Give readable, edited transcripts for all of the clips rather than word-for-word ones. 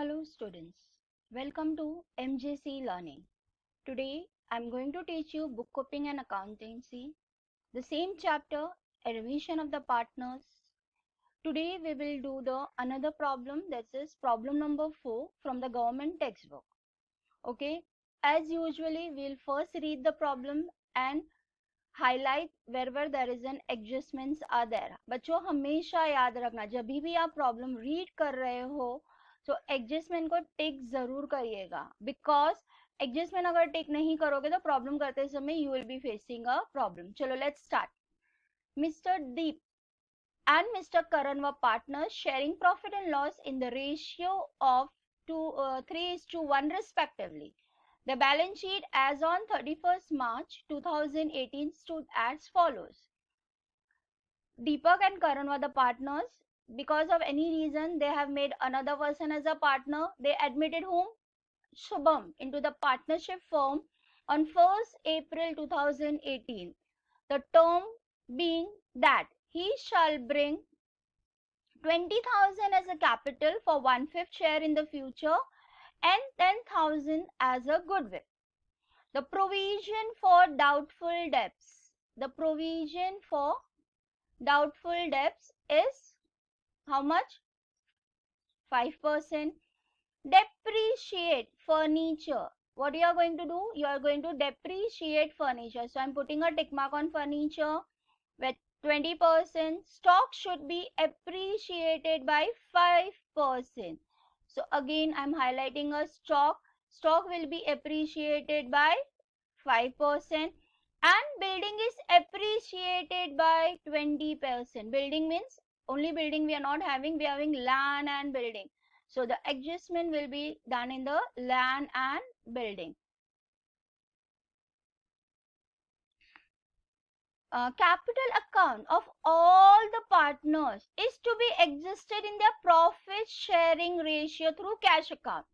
Hello students, welcome to MJC Learning. Today I am going to teach you bookkeeping and accountancy, the same chapter, admission of the partners. Today we will do the another problem, that is problem number 4 from the government textbook. Okay, as usually we'll first read the problem and highlight wherever there is an adjustments are there. बच्चों हमेशा याद रखना जब भी आप problem read कर रहे हो तो एडजस्टमेंट को टिक जरूर करिएगा, बिकॉज एडजस्टमेंट अगर टिक नहीं करोगे तो प्रॉब्लम करते समय you will be facing a problem. चलो let's start. Mister Deep and Mr. Karan were partners sharing profit and loss in the ratio of 3:1 respectively. The balance sheet as on 31st March 2018 stood as follows. Deepak and Karan were the partners. Because of any reason they have made another person as a partner. They admitted whom? Shubham into the partnership firm on 1st April 2018. The term being that he shall bring 20,000 as a capital for 1/5 share in the future and 10,000 as a goodwill. The provision for doubtful debts. The provision for doubtful debts is how much? 5%. Depreciate furniture. What you are going to do? You are going to depreciate furniture. So I am putting a tick mark on furniture with 20%. Stock should be appreciated by 5%. So again I am highlighting a stock. Stock will be appreciated by 5% and building is appreciated by 20%. Building means only building we are not having, we are having land and building. So the adjustment will be done in the land and building. Capital account of all the partners is to be adjusted in their profit sharing ratio through cash account.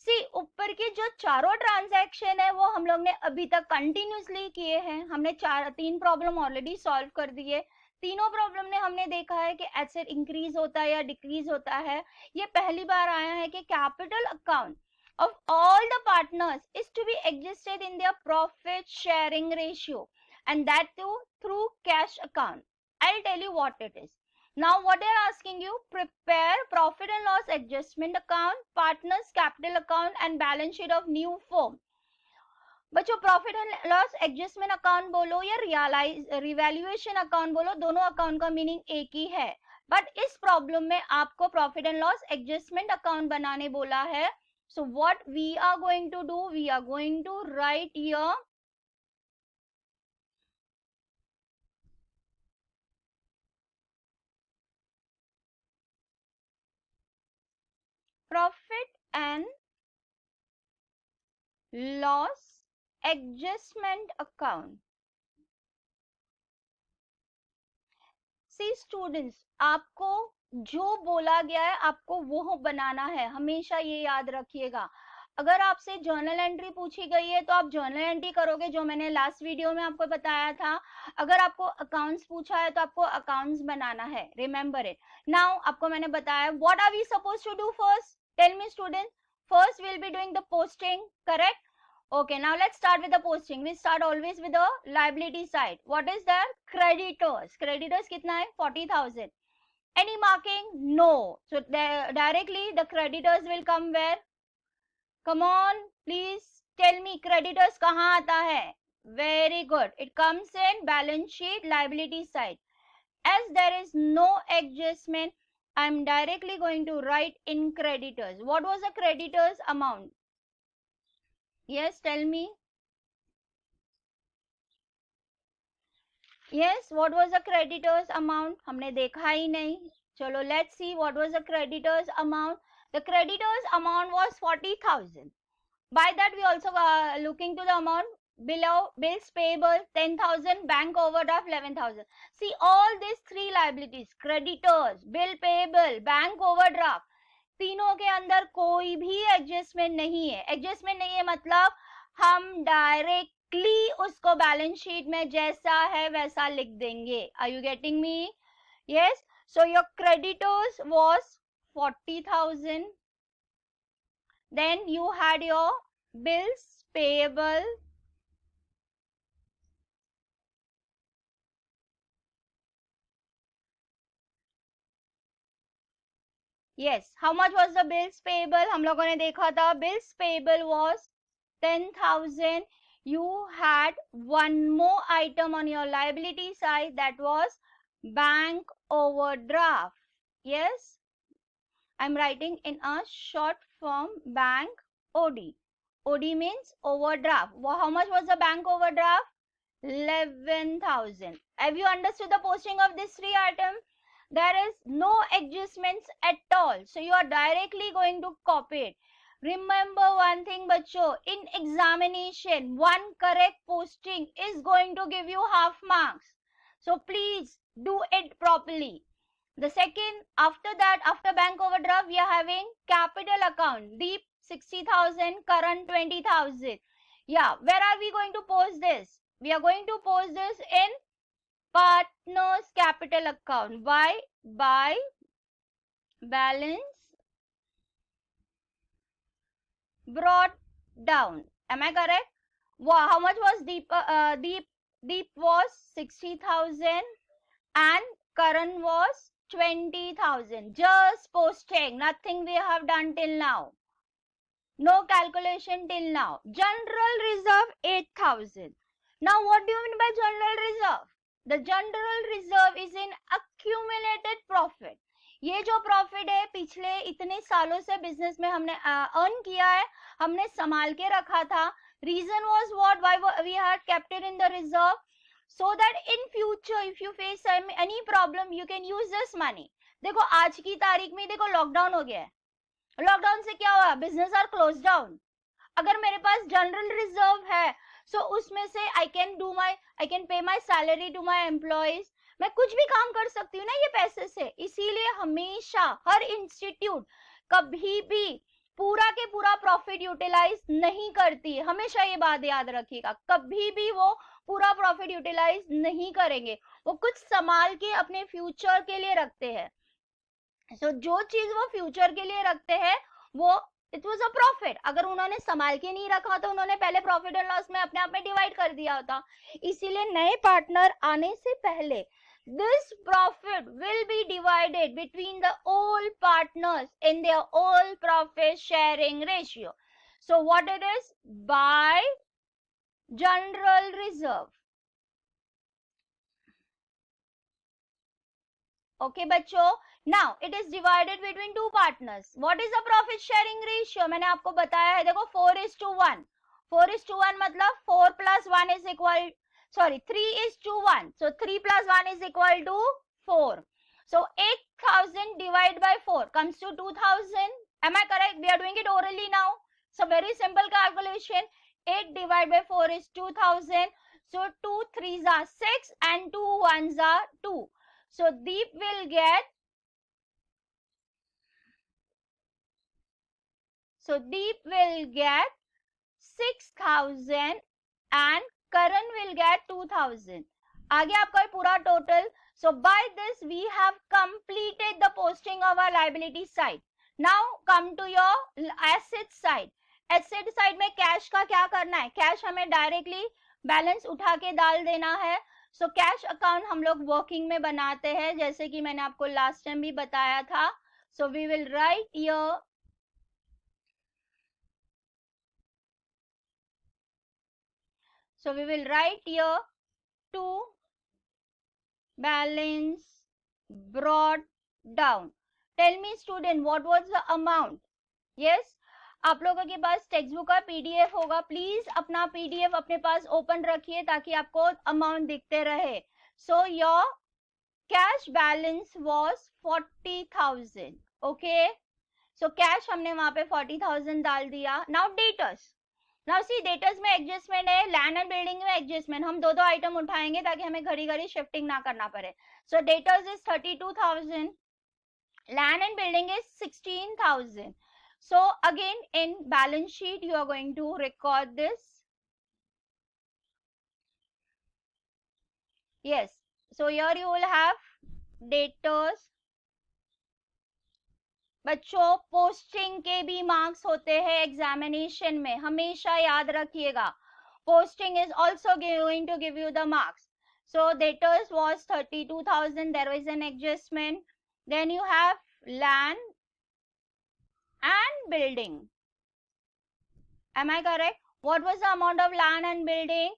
सी ऊपर के जो चारों transaction है वो हम लोग ने अभी तक कंटिन्यूसली किए हैं. हमने तीन प्रॉब्लम ऑलरेडी सॉल्व कर दिए. तीनों प्रॉब्लम में हमने देखा है कि एसेट इंक्रीज होता है या डिक्रीज होता है. ये पहली बार आया है कि capital account of all the partners is to be adjusted in their profit sharing ratio and that too through cash account. I'll tell you what it is. Now what they are asking you, prepare profit and loss adjustment account, partners capital account and balance sheet of new firm. बच्चों profit and loss adjustment account बोलो या revaluation account बोलो, दोनों account का meaning एक ही है. But इस problem में आपको profit and loss adjustment account बनाने बोला है. So what we are going to do, we are going to write here profit and loss adjustment account. See students, आपको जो बोला गया है आपको वो बनाना है, हमेशा ये याद रखिएगा. अगर आपसे जर्नल एंट्री पूछी गई है तो आप जर्नल एंट्री करोगे, जो मैंने लास्ट वीडियो में आपको बताया था. अगर आपको अकाउंट्स पूछा है तो आपको अकाउंट्स बनाना है. Remember it. नाउ आपको मैंने बताया what are we suppose to do first. Tell me students, first we'll be doing the posting, correct? Okay, now let's start with the posting. We start always with the liability side. What is there? Creditors. Creditors कितना है? 40,000. Any marking? No. So directly the creditors will come where? Come on, please tell me creditors कहाँ आता है? Very good. It comes in balance sheet liability side. As there is no adjustment, I am directly going to write in creditors. What was the creditors amount? Yes, tell me. Yes, what was the creditors amount? हमने देखा ही नहीं. चलो let's see what was the creditors amount. The creditors amount was 40,000. By that we also looking to the amount below. Bills payable 10,000, bank overdraft 11,000. See all these three liabilities, creditors, bill payable, bank overdraft, तीनों के अंदर कोई भी adjustment नहीं है. Adjustment नहीं है मतलब हम डायरेक्टली उसको बैलेंस शीट में जैसा है वैसा लिख देंगे. Are you getting me? Yes. So your creditors was 40,000 Then you had your bills payable. Yes, how much was the bills payable? हम लोगों ने देखा था bills payable was 10,000. You had one more item on your liability side, that was bank overdraft. Yes, I'm writing in a short form bank OD. OD means overdraft. How much was the bank overdraft? 11,000. Have you understood the posting of this three item? There is no adjustments at all. So you are directly going to copy it. Remember one thing, bachcho, in examination, one correct posting is going to give you half marks. So please do it properly. The second, after that, after bank overdraft, we are having capital account. Deep 60,000, current 20,000. Yeah, where are we going to post this? We are going to post this in partners capital account. Why? By balance brought down. Am I correct? Wow, how much was deep was 60,000 and current was 20,000. Just posting, nothing we have done till now. No calculation till now. General reserve 8,000. Now what do you mean by general reserve? The general reserve is in accumulated profit. ये जो profit है पिछले इतने सालों से business में हमने earn किया है, हमने संभाल के रखा था. Reason was what, why we had kept it in the reserve, so that in future if you face any problem you can use this money. देखो आज की तारीख में देखो लॉकडाउन हो गया है. लॉकडाउन से क्या हुआ? Business are close down. अगर मेरे पास जनरल रिजर्व है, सो उसमें से I can pay my salary to my employees. मैं कुछ भी काम कर सकती हूँ ना ये पैसे से. इसीलिए हमेशा हर इंस्टीट्यूट कभी भी पूरा के पूरा प्रॉफिट यूटिलाइज नहीं करती. हमेशा ये बात याद रखिएगा, कभी भी वो पूरा प्रॉफिट यूटिलाइज नहीं करेंगे. वो कुछ संभाल के अपने फ्यूचर के लिए रखते हैं. सो जो चीज वो फ्यूचर के लिए रखते हैं वो इट वाज अ प्रॉफिट. अगर उन्होंने संभाल के नहीं रखा तो उन्होंने पहले प्रॉफिट एंड लॉस में अपने आप में डिवाइड कर दिया होता. इसीलिए नए पार्टनर आने से पहले this profit will be divided between the all partners in their all profit sharing ratio. So what it is? By general reserve. Okay बच्चों, now it is divided between two partners. What is the profit sharing ratio? मैंने आपको बताया है, देखो 4:1. 4:1 मतलब 4 plus 1 is equal, sorry 3:1. So 3 plus 1 is equal to 4. So 8,000 divided by 4 comes to 2,000. Am I correct? We are doing it orally now. So very simple calculation. 8 divided by 4 is 2,000. So 2 3s are 6 and 2 1s are 2. So Deep will get, so Deep will get 6,000 and Karan will get 2,000. आगे आपका पूरा total. So by this we have completed the posting of our liability side. Now come to your asset side. Asset side में cash का क्या करना है? Cash हमें directly balance उठा के डाल देना है. सो कैश अकाउंट हम लोग वर्किंग में बनाते हैं, जैसे कि मैंने आपको लास्ट टाइम भी बताया था. So we will write here, so we will write here to balance brought down. Tell me student, what was the amount? Yes, आप लोगों के पास टेक्स्ट बुक का पीडीएफ होगा. प्लीज अपना पीडीएफ अपने पास ओपन रखिए ताकि आपको अमाउंट दिखते रहे. So your cash balance was 40,000. Okay, so cash हमने वहां पे 40,000 डाल दिया. Now debtors. Now see debtors में एडजस्टमेंट है, लैंड एंड बिल्डिंग में एडजस्टमेंट. हम दो आइटम उठाएंगे ताकि हमें घड़ी घड़ी शिफ्टिंग ना करना पड़े. So debtors is 32,000, land and building is 16,000. So again in balance sheet you are going to record this. Yes, so here you will have debtors बच्चों पोस्टिंग के भी मार्क्स होते हैं एग्जामिनेशन में, हमेशा याद रखिएगा. Posting is also going to give you the marks. So debtors was 32,000. There was an adjustment. Then you have land and building. Am I correct? What was the amount of land and building?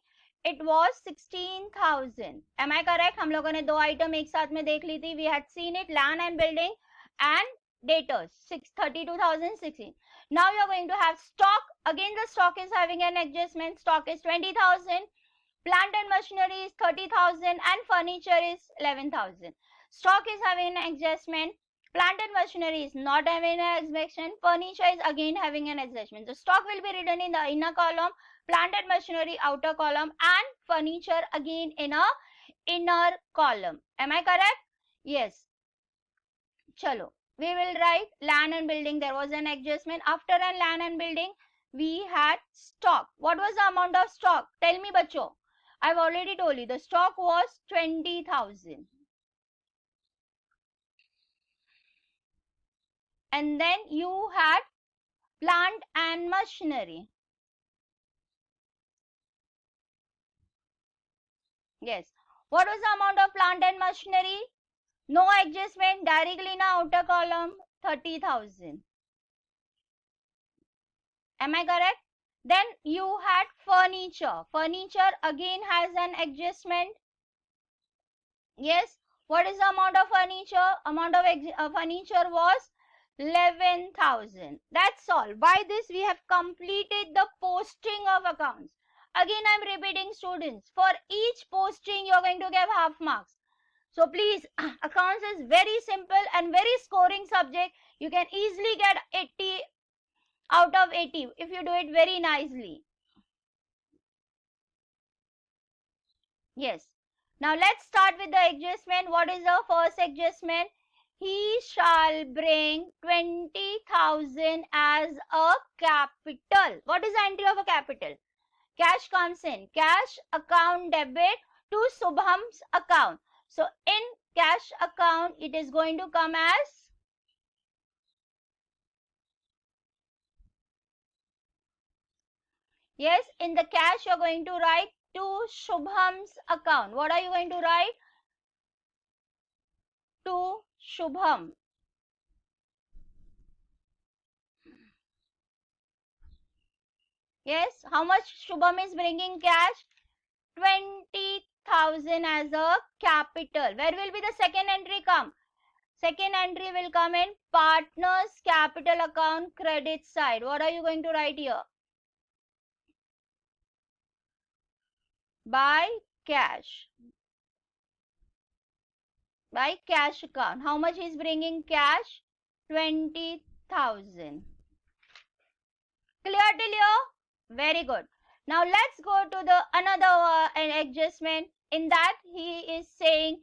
It was 16,000. Am I correct? हम लोगों ने दो item एक साथ में देख ली थी. We had seen it, land and building and debtors, 32,016. Now you are going to have stock. Again the stock is having an adjustment. Stock is 20,000. Plant and machinery is 30,000 and furniture is 11,000. Stock is having an adjustment. Plant and machinery is not having an adjustment. Furniture is again having an adjustment. The stock will be written in the inner column, plant and machinery outer column, and furniture again in a inner column. Am I correct? Yes. Chalo. We will write land and building. There was an adjustment. After an land and building, we had stock. What was the amount of stock? Tell me, bacho. I've already told you. The stock was 20,000. And then you had plant and machinery. Yes. What was the amount of plant and machinery? No adjustment, directly in outer column, 30,000. Am I correct? Then you had furniture. Furniture again has an adjustment. Yes. What is the amount of furniture? Amount of furniture was 11,000. That's all. By this we have completed the posting of accounts. Again I am repeating, students, for each posting you are going to give half marks. So please, accounts is very simple and very scoring subject. You can easily get 80 out of 80 if you do it very nicely. Yes. Now let's start with the adjustment. What is the first adjustment? He shall bring 20,000 as a capital. What is the entry of a capital? Cash comes in. Cash account debit to Subham's account. So in cash account, it is going to come as yes, in the cash you are going to write to Shubham's account. What are you going to write? To Shubham. Yes, how much Shubham is bringing cash? 20,000 as a capital. Where will be the second entry come? Second entry will come in partner's capital account credit side. What are you going to write here? By cash. By cash account. How much is bringing cash? 20,000. Clear till here? Very good. Now let's go to the another adjustment. In that he is saying,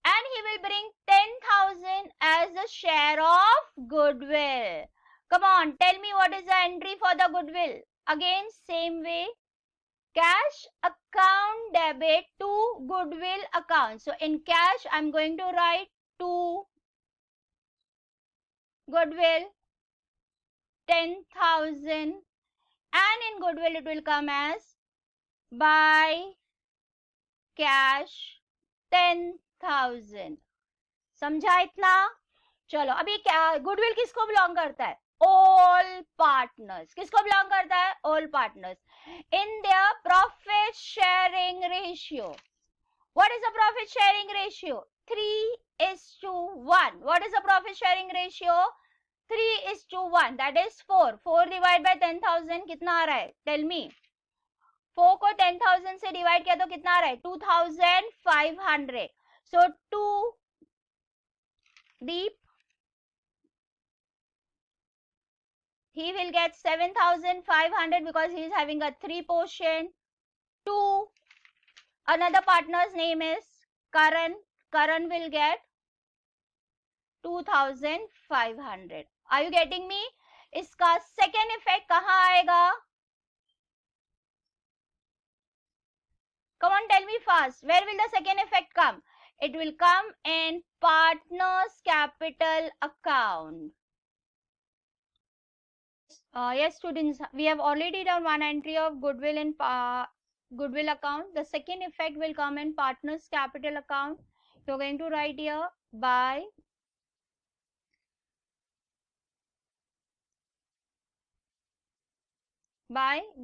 and he will bring 10,000 as a share of goodwill. Come on, tell me what is the entry for the goodwill. Again, same way. Cash account debit to goodwill account. So in cash, I'm going to write to goodwill 10,000. And in goodwill it will come as by cash 10,000. समझा इतना? चलो अभी goodwill किसको belong करता है? All partners. किसको belong करता है? All partners. In their profit sharing ratio. What is the profit sharing ratio? 3:1. What is the profit sharing ratio? 3:1. That is 4. 4 divided by 10,000 कितना आ रहा है? Tell me. 4 को 10,000 से डिवाइड किया तो कितना आ रहा है? 2,500. So 2 deep. He will get 7,500 because he is having a 3 portion. 2. Another partner's name is Karan. Karan will get 2,500. Are you getting me? इसका second effect कहाँ आएगा? Come on, tell me fast. Where will the second effect come? It will come in partner's capital account. Yes, students, we have already done one entry of goodwill in goodwill account. The second effect will come in partner's capital account. You're going to write here by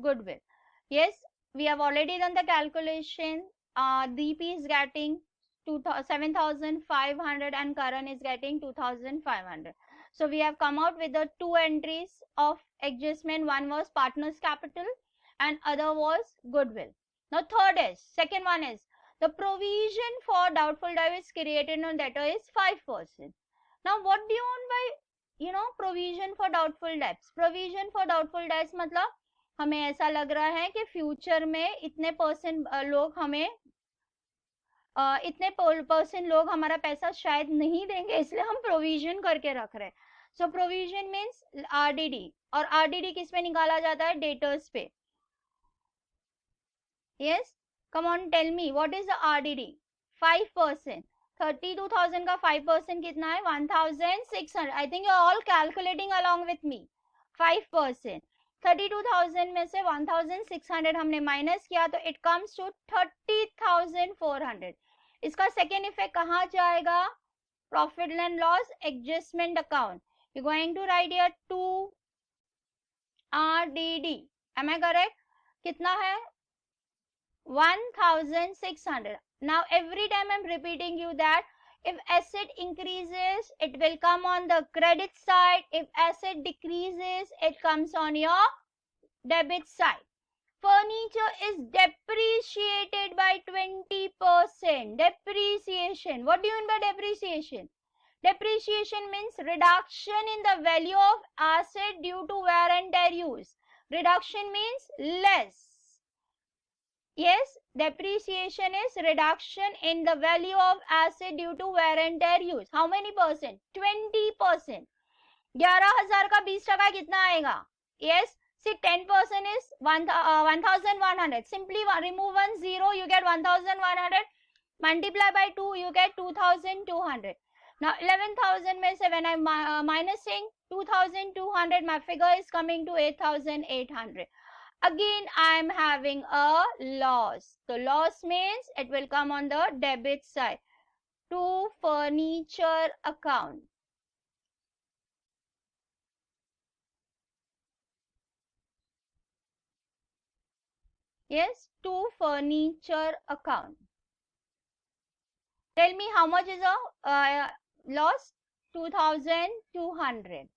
goodwill. Yes, we have already done the calculation. DP is getting 7,500 and Karan is getting 2,500. So we have come out with the two entries of adjustment. One was partner's capital and other was goodwill. Now second one is the provision for doubtful debt is created on debtor is 5%. Now what do you mean by provision for doubtful debts? Provision for doubtful debts मतलब हमें ऐसा लग रहा है कि future में इतने percent लोग हमें इतने परसेंट लोग हमारा पैसा शायद नहीं देंगे, इसलिए हम प्रोविजन करके रख रहे हैं. सो प्रोविजन मीन्स आरडीडी, और आरडीडी किस पे निकाला जाता है? डेटर्स पे. Yes, come on tell me what is the RDD? 5%. 32,000 का 5% कितना है? 1,600. I think you are all calculating along with me. 5%. 32,000 में से 1,600 हमने माइनस किया तो इट कम्स टू 30,400. इसका सेकेंड इफेक्ट कहाँ जाएगा? Profit and loss adjustment account. You going to write here 2 RDD. Am I correct? कितना है? 1,600. Now every time I'm repeating you that if asset increases, it will come on the credit side. If asset decreases, it comes on your debit side. Furniture is depreciated by 20%. Depreciation. What do you mean by depreciation? Depreciation means reduction in the value of asset due to wear and tear use. Reduction means less. Yes, depreciation is reduction in the value of asset due to wear and tear use. How many percent? 20%. 11,000 का 20% कितना आएगा? Yes, see 10% is 1,100. Simply remove one zero, you get 1,100. Multiply by 2, you get 2,200. Now 11,000 में से when I'm minusing 2,200, my figure is coming to 8,800. Again I am having a loss. So loss means it will come on the debit side to furniture account. Yes, to furniture account. Tell me how much is a loss? 2,200.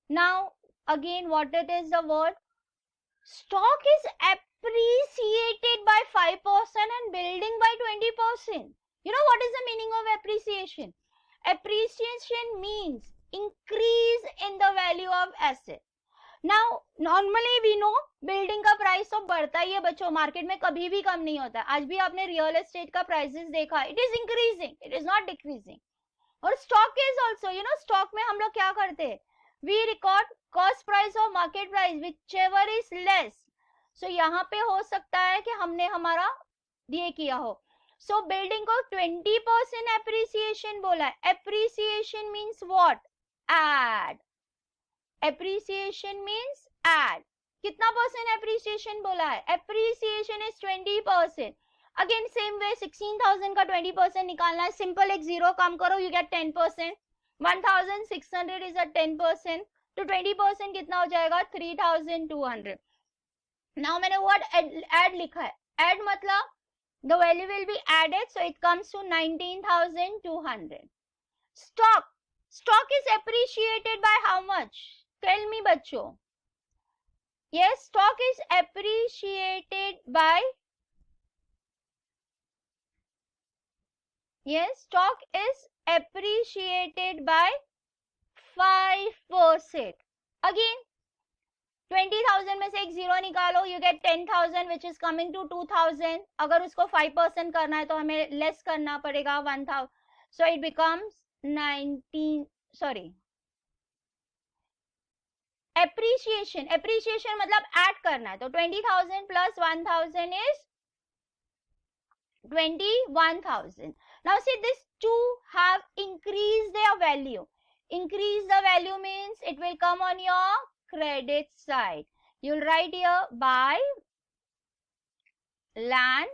Now again what it is the word? Stock is appreciated by 5% and building by 20%. You know what is the meaning of appreciation? Appreciation means increase in the value of asset. Now normally we know building का price तो बढ़ता ही है बच्चों, market में कभी भी कम नहीं होता. आज भी आपने रियल एस्टेट का प्राइसेस देखा, it is increasing, it is not decreasing. और stock is also, you know, stock में हम लोग क्या करते हैं? We record cost price और market price whichever is less. So यहाँ पे हो सकता है कि हमने हमारा ये किया हो. So building को 20% appreciation बोला है. Appreciation means what? Add. Appreciation means add. कितना percent appreciation बोला है? Appreciation is 20%. Again same way 16,000 का 20% निकालना है. Simple एक zero कम करो, you get 10%. 1,600 is a 10%. तो 20% कितना हो जाएगा? 3,200. Now मैंने word add लिखा है. Add मतलब the value will be added, so it comes to 19,200. Stock. Stock is appreciated by how much? Tell me बच्चों. Yes, stock is appreciated by. Yes, stock is appreciated by 5%. Again 20,000 में से एक zero निकालो, you get 10,000 which is coming to 2,000. अगर उसको 5% करना है तो हमें लेस करना पड़ेगा 1,000. So it becomes 19. Sorry. Appreciation. Appreciation मतलब add करना है, तो 20,000 plus 1,000 is 21,000. Now see, these two have increased their value. Increase the value means it will come on your credit side. You'll write here buy land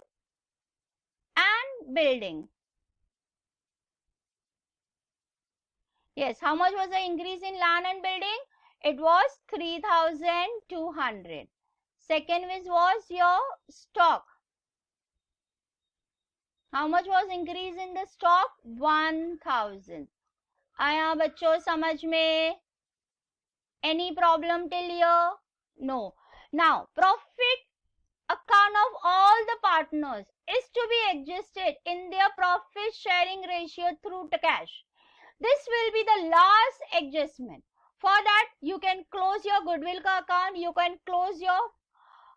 and building. Yes, how much was the increase in land and building? It was 3,200. Second was your stock. How much was increase in the stock? 1,000. आया बच्चों समझ में? Any problem till here? No. Now, profit account of all the partners is to be adjusted in their profit sharing ratio through cash. This will be the last adjustment. For that, you can close your goodwill account, you can close your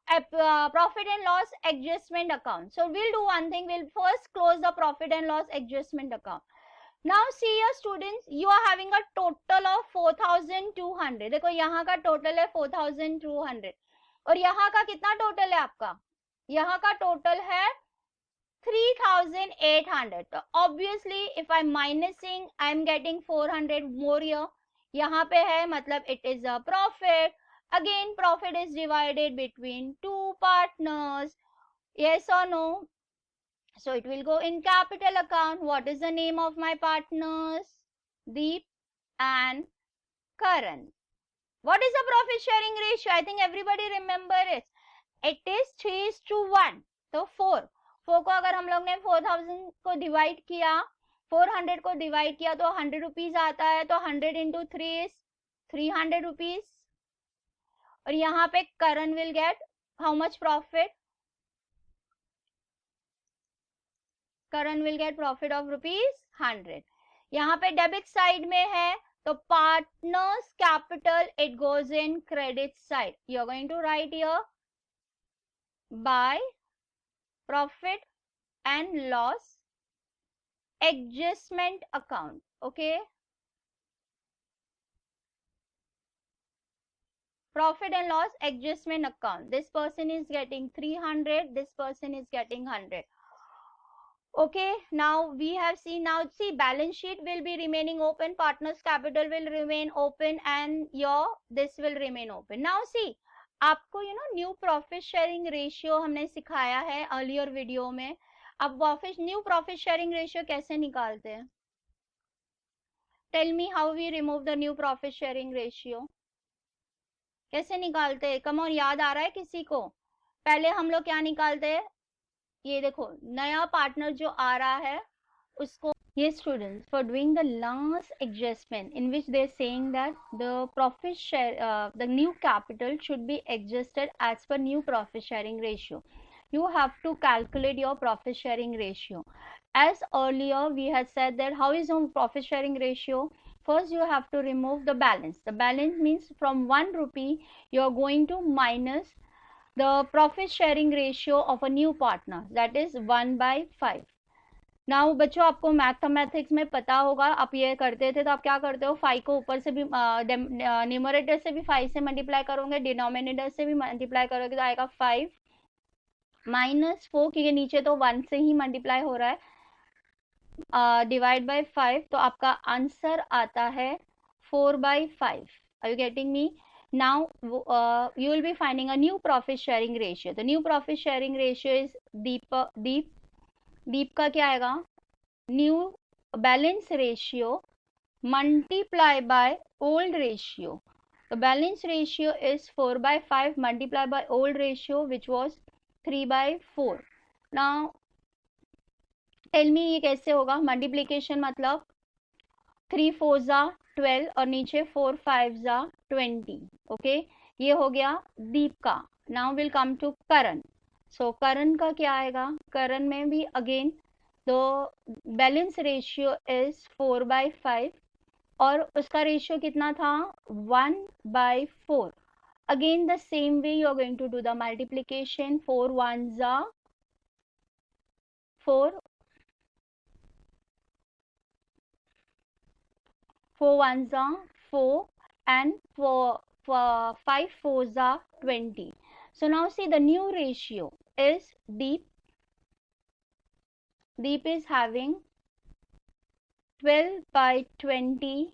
profit and loss adjustment account. So we'll do one thing, we'll first close the profit and loss adjustment account. Now see your students, you are having a total of 4,200. देखो यहाँ का total है 4,200 और यहाँ का कितना total है आपका? यहाँ का total है 3,800. तो obviously if I'm minusing, I'm getting 400 more here. यहाँ पे है मतलब it is a profit. Again profit is divided between two partners. Yes or no? So it will go in capital account. What is the name of my partners? Deep and Karan. What is the profit sharing ratio? I think everybody remember it. It is 3:1. तो 4 को अगर हम लोग ने 4,000 को divide किया, 400 को divide किया तो 100 रुपीज आता है. तो 100 into 3 is 300 रुपीज. और यहाँ पे Karan will get how much profit? Karan will get profit of rupees 100. यहाँ पे डेबिट साइड में है तो partners capital it goes in credit side. You are going to write here by profit and loss adjustment account. Okay, profit and loss adjustment account. This person is getting 300, this person is getting 100. Okay, now we have seen, now see balance sheet will be remaining open, partners capital will remain open and your this will remain open. Now see, आपको new profit sharing ratio हमने सिखाया है earlier video में. अब new profit sharing ratio कैसे निकालते हैं? Tell me how we remove the new profit sharing ratio. कैसे निकालते हैं? कम ऑन, याद आ रहा है किसी को? पहले हम लोग क्या निकालते हैं? ये देखो नया पार्टनर जो आ रहा है उसको. Yes students, for doing the last adjustment in which they are saying that the profit share, the new capital should be adjusted as per new profit sharing ratio. You have to calculate your profit sharing ratio. As earlier we had said that how is your profit sharing ratio? First you have to remove the balance. The balance means from 1 rupee you are going to minus the profit sharing ratio of a new partner, that is 1/5. Now बच्चों आपको mathematics में पता होगा, आप ये करते थे तो आप क्या करते हो, 5 को ऊपर से भी न्यूमरेटर से भी 5 से मल्टीप्लाई करोगे, डिनोमिनेटर से भी मल्टीप्लाई करोगे तो आएगा 5 माइनस 4, क्योंकि नीचे तो 1 से ही मल्टीप्लाई हो रहा है, डिवाइड बाय 5. तो आपका आंसर आता है 4/5. Are you getting me? Now you will be finding a new profit sharing ratio. The new profit sharing ratio is deep का क्या आएगा? New balance ratio multiply by old ratio. The balance ratio is 4/5 multiplied by old ratio which was 3/4. Now tell me ये कैसे होगा? Multiplication मतलब 3 4s are 12 और नीचे 4 5s are 20. Okay, ये हो गया दीप का. Now will come to Karan. सो करण का क्या आएगा? करण में भी again the balance ratio is 4/5 और उसका रेशियो कितना था? 1/4. Again the same way you are going to do the multiplication. 4 1s are 4, 4 1s are 4 and 5 4s are 20. So now see the new ratio is deep. Deep is having 12 by 20.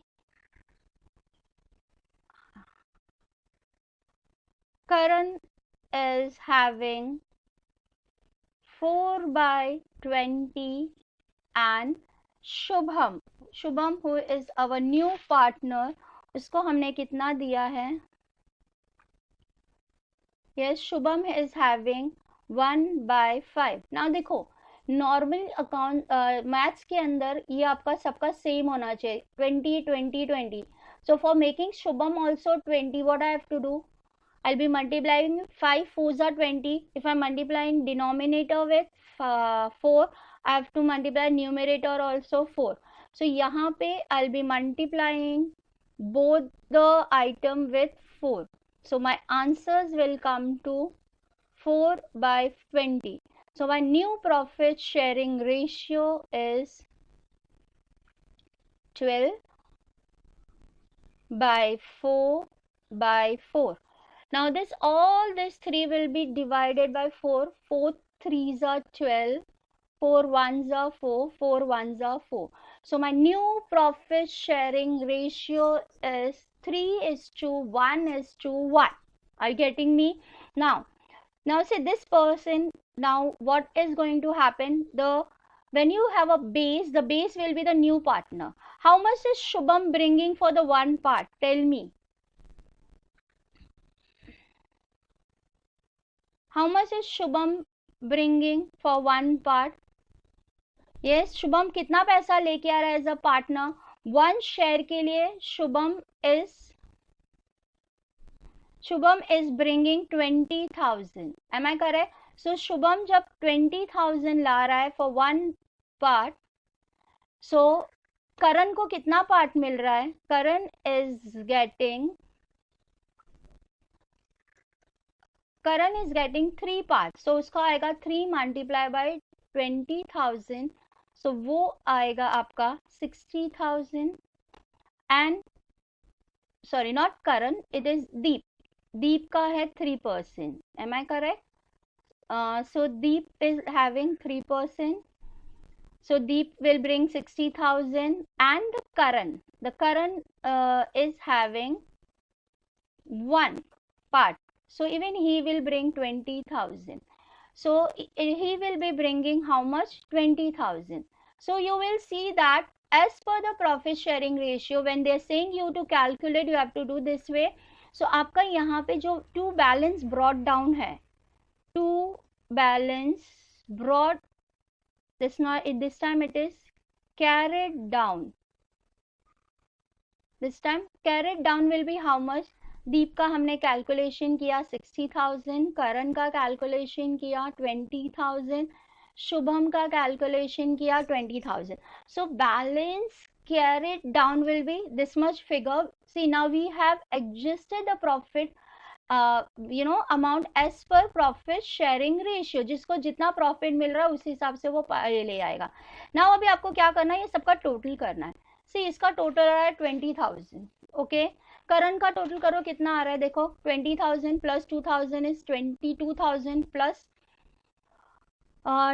Karan is having 4 by 20, and Shubham, who is our new partner, उसको हमने कितना दिया है? Yes, Shubham is having 1 by 5. Now देखो, normal account maths के अंदर ये आपका सबका सेम होना चाहिए, 20 20 20. So for making Shubham also 20, what I have to do? I'll be multiplying 5 4s are 20. If I'm multiplying denominator with 4, I have to multiply numerator also 4. So यहाँ पे I'll be multiplying both the item with 4. So my answers will come to 4 by 20. So my new profit sharing ratio is 12 by 4 by 4. Now all this 3 will be divided by 4. 4 3s are 12. 4 1s are 4. 4 1s are 4. So my new profit sharing ratio is 3:1:1. Are you getting me? Now say this person, now what is going to happen? When you have a base, the base will be the new partner. How much is Shubham bringing for the one part? Tell me. How much is Shubham bringing for one part? Yes, Shubham कितना पैसा लेके आ रहा है as a partner? One share के लिए Shubham is bringing 20,000. Am I correct? So Shubham जब 20,000 ला रहा है for one part, so Karan को कितना part मिल रहा है? Karan is getting 3 parts. So उसका आएगा 3 multiply by 20,000. So वो आएगा आपका 60,000. And sorry, not Karan, it is Deep. Deep का है 3%. Am I correct? So Deep is having 3%. So Deep will bring 60,000, and the Karan is having one part. So even he will bring 20,000. So he will be bringing how much? 20,000. So you will see that as per the profit sharing ratio, when they are saying you to calculate, you have to do this way. So आपका यहाँ पे जो to balance brought down है, to balance brought, this time it is carried down. This time carried down will be how much? दीप का हमने calculation किया 60,000, करण का calculation किया 20,000, शुभम का कैलकुलेशन किया 20,000. So balance carried down will be this much figure. See, now we have adjusted the profit amount as per profit sharing ratio. जिसको जितना profit मिल रहा है उस हिसाब से वो ले आएगा. नाउ अभी आपको क्या करना है? ये सबका टोटल करना है. सी इसका टोटल आ रहा है 20,000. ओके, करण का टोटल करो कितना आ रहा है? देखो 20,000 plus 2,000 is 22,000 plus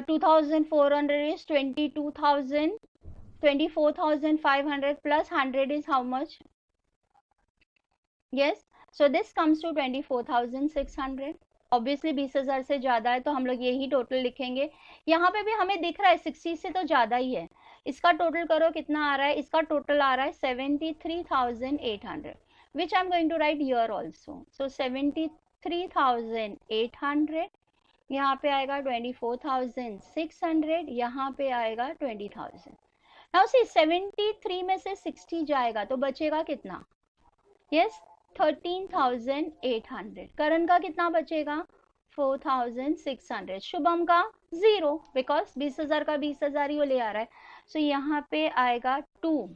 2,400 is 22,000. 24,500 plus 100 is how much? Yes, so this comes to 24,600. Obviously 20,000 से ज्यादा है तो हम लोग यही टोटल लिखेंगे. यहाँ पे भी हमें दिख रहा है 60 से तो ज्यादा ही है. इसका टोटल करो कितना आ रहा है? इसका टोटल आ रहा है 73,800, which I'm going to write here also. So 73,800, यहाँ पे आएगा 24,600, यहाँ पे आएगा 20,000. Now see 73 में से 60 जाएगा तो बचेगा कितना? Yes, 13,800. करण का कितना बचेगा? 4,600. शुभम का 0, बिकॉज 20,000 का 20,000 ही वो ले आ रहा है. सो यहाँ पे आएगा 2.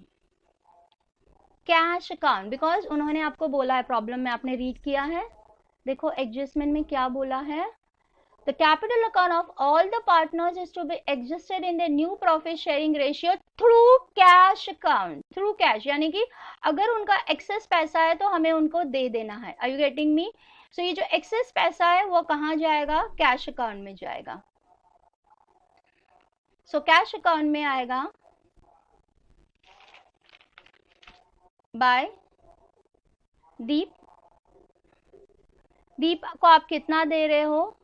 कैश अकाउंट, बिकॉज उन्होंने आपको बोला है, प्रॉब्लम में आपने रीड किया है. देखो एडजस्टमेंट में क्या बोला है? The capital account of all the partners is to be adjusted in the new profit sharing ratio through cash account. Through cash, यानी कि अगर उनका excess पैसा है तो हमें उनको दे देना है. Are you getting me? So ये जो excess पैसा है वो कहाँ जाएगा? Cash account में जाएगा. So cash account में आएगा बाय दीप। दीप को आप कितना दे रहे हो?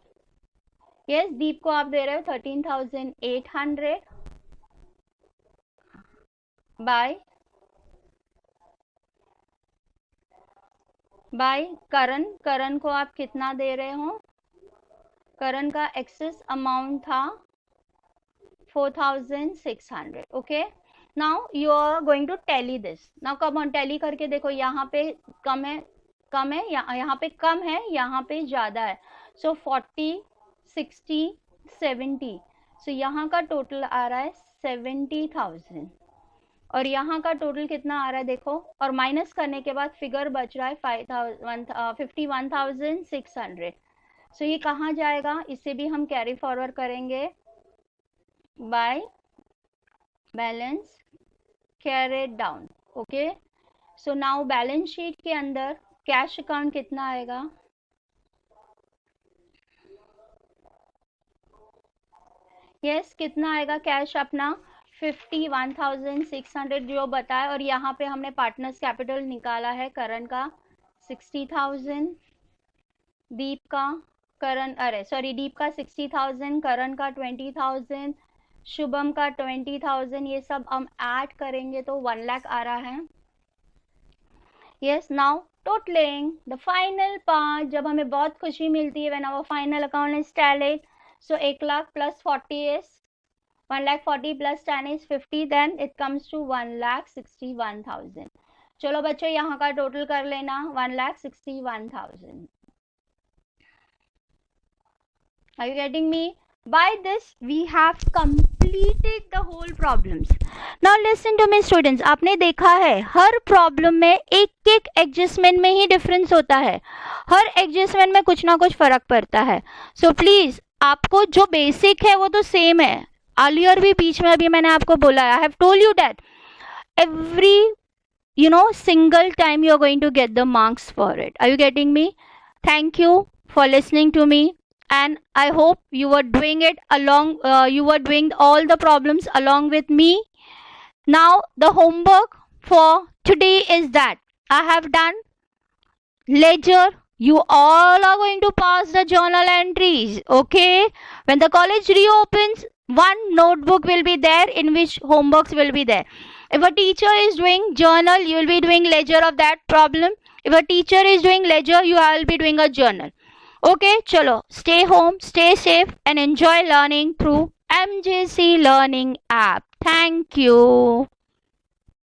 यस, दीप को आप दे रहे हो 13,800 बाय करण। करण को आप कितना दे रहे हो? करण का एक्सेस अमाउंट था 4,600। Okay, now you are going to tally this. Now come on, tally करके देखो, यहाँ पे कम है, यहाँ पे कम है, यहाँ पे ज्यादा है। सो 40, 60, 70। सो यहाँ का टोटल आ रहा है 70,000 और यहाँ का टोटल कितना आ रहा है देखो, और माइनस करने के बाद फिगर बच रहा है 51,600। सो ये कहाँ जाएगा? इसे भी हम कैरी फॉरवर्ड करेंगे by balance carried down. Okay, so now balance sheet के अंदर कैश अकाउंट कितना आएगा? यस, कितना आएगा कैश अपना? 51,600 जो बताया, और यहाँ पे हमने पार्टनर्स कैपिटल निकाला है करण का 60,000, दीप का दीप का 60,000, करण का 20,000, शुभम का 20,000। ये सब हम ऐड करेंगे तो 1 लाख आ रहा है। Yes, now totalling the final part, जब हमें बहुत खुशी मिलती है when our final account is tallied. So 1 lakh plus 40 is 1,40,000 plus 10 is 50, then it comes to 1,61,000। चलो बच्चों, यहाँ का टोटल कर लेना 1,61,000। Are you getting me? By this we have completed the whole problems. Now listen to me students, आपने देखा है हर problem में एक एक एडजस्टमेंट में ही डिफरेंस होता है, हर एडजस्टमेंट में कुछ ना कुछ फर्क पड़ता है। सो प्लीज आपको जो बेसिक है वो तो सेम है। अर्लियर भी बीच में अभी मैंने आपको बोला, I have told you that every single time you are going to get the marks for it. Are you getting me? Thank you for listening to me, and I hope you were doing it along, you were doing all the problems along with me. Now the homework for today is that I have done ledger. You all are going to pass the journal entries. Okay, when the college reopens, one notebook will be there in which homeworks will be there. If a teacher is doing journal, you will be doing ledger of that problem. If a teacher is doing ledger, you will be doing a journal. Okay, chalo, stay home, stay safe, and enjoy learning through MJC Learning app. Thank you.